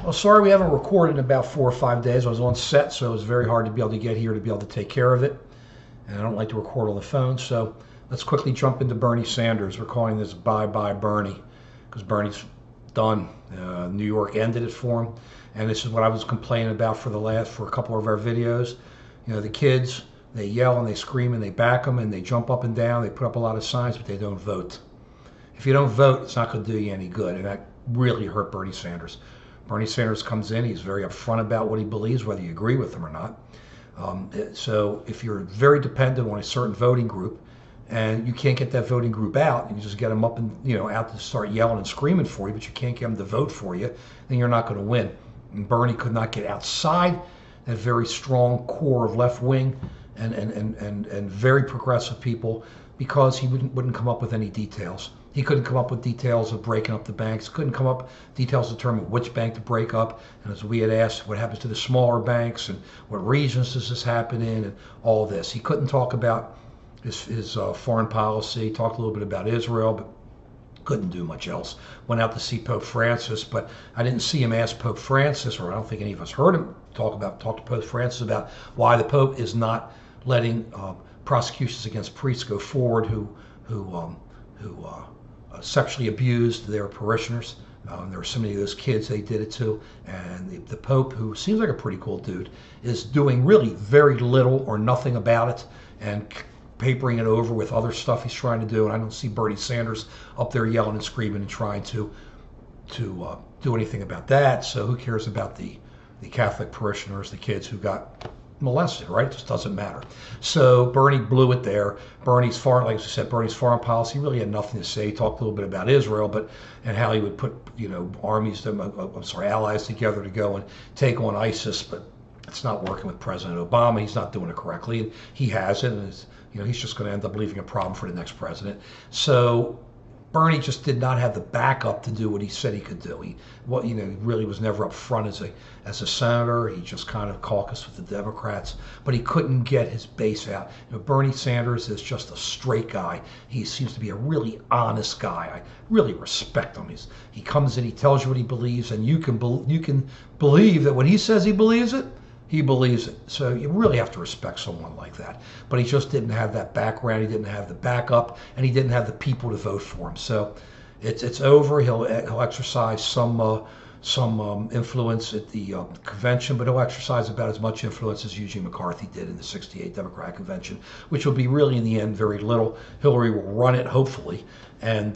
Well, sorry we haven't recorded in about 4 or 5 days. I was on set, so it was very hard to be able to get here to be able to take care of it. And I don't like to record on the phone, so let's quickly jump into Bernie Sanders. We're calling this Bye Bye Bernie because Bernie's done. New York ended it for him, and this is what I was complaining about for a couple of our videos. You know, the kids, they yell and they scream and they back them and they jump up and down. They put up a lot of signs, but they don't vote. If you don't vote, it's not going to do you any good, and that really hurt Bernie Sanders. Bernie Sanders comes in, he's very upfront about what he believes, whether you agree with him or not. So if you're very dependent on a certain voting group and you can't get that voting group out, you just get them up and out to start yelling and screaming for you, but you can't get them to vote for you, then you're not going to win. And Bernie could not get outside that very strong core of left wing and very progressive people because he wouldn't come up with any details. He couldn't come up with details of breaking up the banks, couldn't come up with details to determine which bank to break up. And as we had asked, what happens to the smaller banks and what regions does this happen in and all this. He couldn't talk about his foreign policy, talked a little bit about Israel, but couldn't do much else. Went out to see Pope Francis, but I didn't see him ask Pope Francis, or I don't think any of us heard him talk to Pope Francis about why the Pope is not letting prosecutions against priests go forward who sexually abused their parishioners. There were so many of those kids they did it to, and the Pope, who seems like a pretty cool dude, is doing really very little or nothing about it and papering it over with other stuff he's trying to do. And I don't see Bernie Sanders up there yelling and screaming and trying to do anything about that. So who cares about the Catholic parishioners, the kids who got molested, right? It just doesn't matter. So Bernie blew it there. Bernie's foreign, like I said, Bernie's foreign policy really had nothing to say. He talked a little bit about Israel, and how he would put allies together to go and take on ISIS, but it's not working with President Obama. He's not doing it correctly, and he hasn't. And he's just going to end up leaving a problem for the next president. So Bernie just did not have the backup to do what he said he could do. He really was never up front as a senator. He just kind of caucused with the Democrats, but he couldn't get his base out. Bernie Sanders is just a straight guy. He seems to be a really honest guy. I really respect him. He comes in, he tells you what he believes, and you can believe that when he says he believes it, he believes it. So you really have to respect someone like that. But he just didn't have that background. He didn't have the backup, and he didn't have the people to vote for him. So it's over. He'll exercise some influence at the convention, but he'll exercise about as much influence as Eugene McCarthy did in the '68 Democratic Convention, which will be really in the end very little. Hillary will run it, hopefully, and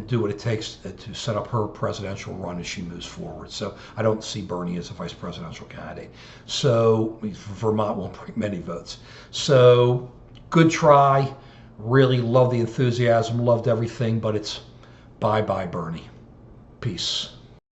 do what it takes to set up her presidential run as she moves forward. So I don't see Bernie as a vice presidential candidate. So Vermont won't bring many votes. So good try. Really love the enthusiasm, loved everything, but it's bye-bye Bernie. Peace.